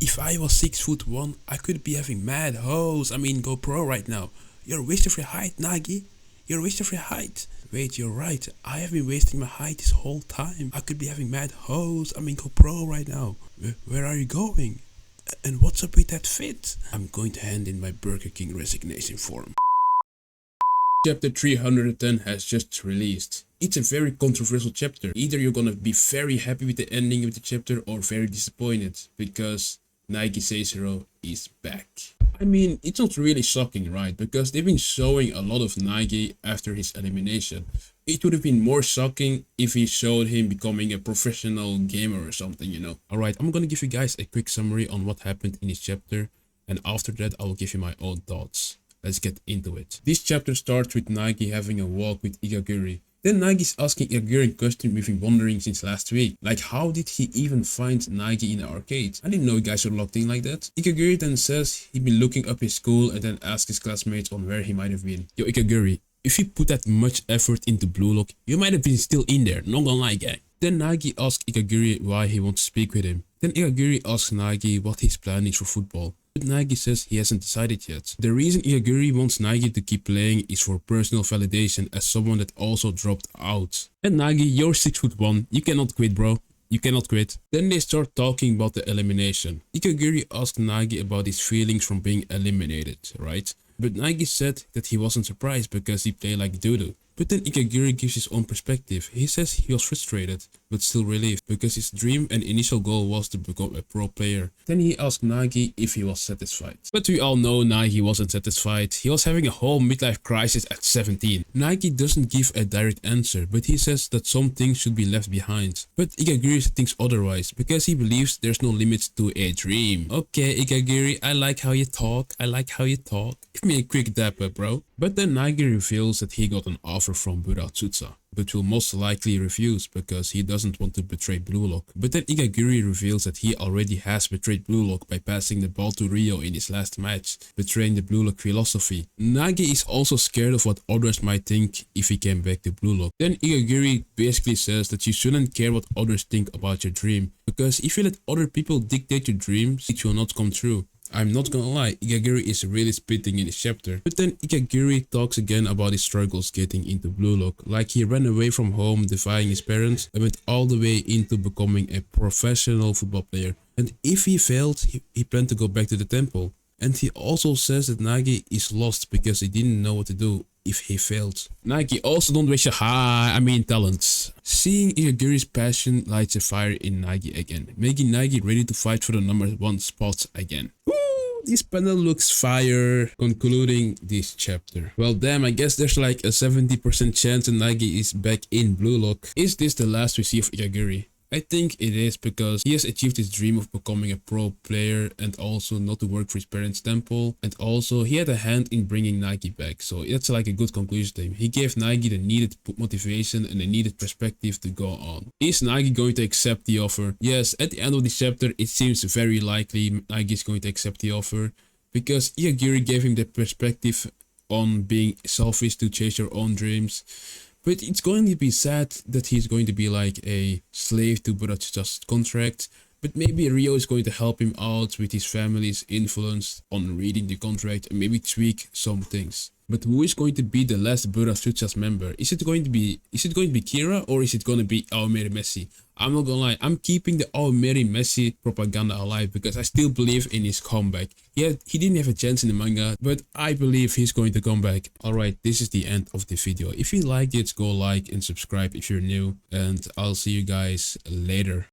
If I was 6'1", I could be having mad hoes. I mean, go pro right now. You're wasting your height, Nagi. You're wasting your height. Wait, you're right. I have been wasting my height this whole time. I could be having mad hoes. I mean, go pro right now. Where are you going? And what's up with that fit? I'm going to hand in my Burger King resignation form. Chapter 310 has just released. It's a very controversial chapter. Either you're gonna be very happy with the ending of the chapter or very disappointed, because NAGI Seizero is back. I mean, it's not really shocking, right? Because they've been showing a lot of NAGI after his elimination. It would have been more shocking if he showed him becoming a professional gamer or something, you know. Alright, I'm gonna give you guys a quick summary on what happened in this chapter, and after that I will give you my own thoughts. Let's get into it. This chapter starts with NAGI having a walk with Igaguri. Then NAGI is asking Igaguri a question we've been wondering since last week. Like, how did he even find NAGI in the arcade? I didn't know you guys were locked in like that. Igaguri then says he'd been looking up his school and then asks his classmates on where he might have been. Yo Igaguri, if you put that much effort into BlueLock, you might have been still in there, not gonna lie gang. Then NAGI asks Igaguri why he wants to speak with him. Then Igaguri asks NAGI what his plan is for football. But NAGI says he hasn't decided yet. The reason Igaguri wants NAGI to keep playing is for personal validation as someone that also dropped out. And NAGI, you're 6'1", you cannot quit bro. You cannot quit. Then they start talking about the elimination. Igaguri asked NAGI about his feelings from being eliminated, right? But NAGI said that he wasn't surprised because he played like doo-doo. But then Igaguri gives his own perspective. He says he was frustrated, but still relieved, because his dream and initial goal was to become a pro player. Then he asked NAGI if he was satisfied. But we all know NAGI wasn't satisfied. He was having a whole midlife crisis at 17. NAGI doesn't give a direct answer, but he says that some things should be left behind. But Igaguri thinks otherwise, because he believes there's no limits to a dream. Okay Igaguri, I like how you talk. I like how you talk. Give me a quick dap up bro. But then NAGI reveals that he got an offer from Buratsutsa, but will most likely refuse because he doesn't want to betray BlueLock. But then Igaguri reveals that he already has betrayed BlueLock by passing the ball to Hiryo in his last match, betraying the BlueLock philosophy. NAGI is also scared of what others might think if he came back to BlueLock. Then Igaguri basically says that you shouldn't care what others think about your dream, because if you let other people dictate your dreams, it will not come true. I'm not gonna lie, Igaguri is really spitting in this chapter. But then Igaguri talks again about his struggles getting into BlueLock. Like he ran away from home, defying his parents, and went all the way into becoming a professional football player. And if he failed, he planned to go back to the temple. And he also says that NAGI is lost because he didn't know what to do if he failed. NAGI, also don't waste your talents. Seeing Igaguri's passion lights a fire in NAGI again, making NAGI ready to fight for the #1 spot again. This panel looks fire, concluding this chapter. Well damn, I guess there's like a 70% chance that NAGI is back in BlueLock. Is this the last we see of Igaguri? I think it is, because he has achieved his dream of becoming a pro player and also not to work for his parents' temple. And also he had a hand in bringing NAGI back. So that's like a good conclusion to him. He gave NAGI the needed motivation and the needed perspective to go on. Is NAGI going to accept the offer? Yes, at the end of this chapter it seems very likely NAGI is going to accept the offer, because Igaguri gave him the perspective on being selfish to chase your own dreams. But it's going to be sad that he's going to be like a slave to Buratsutsa's contract. But maybe Hiryo is going to help him out with his family's influence on reading the contract and maybe tweak some things. But who is going to be the last Buratsutsa's member? Is it going to be Kira, or is it going to be Aomeri Messi? I'm not gonna lie, I'm keeping the Aomeri Messi propaganda alive because I still believe in his comeback. Yeah, he didn't have a chance in the manga, but I believe he's going to come back. Alright, this is the end of the video. If you liked it, go like and subscribe if you're new, and I'll see you guys later.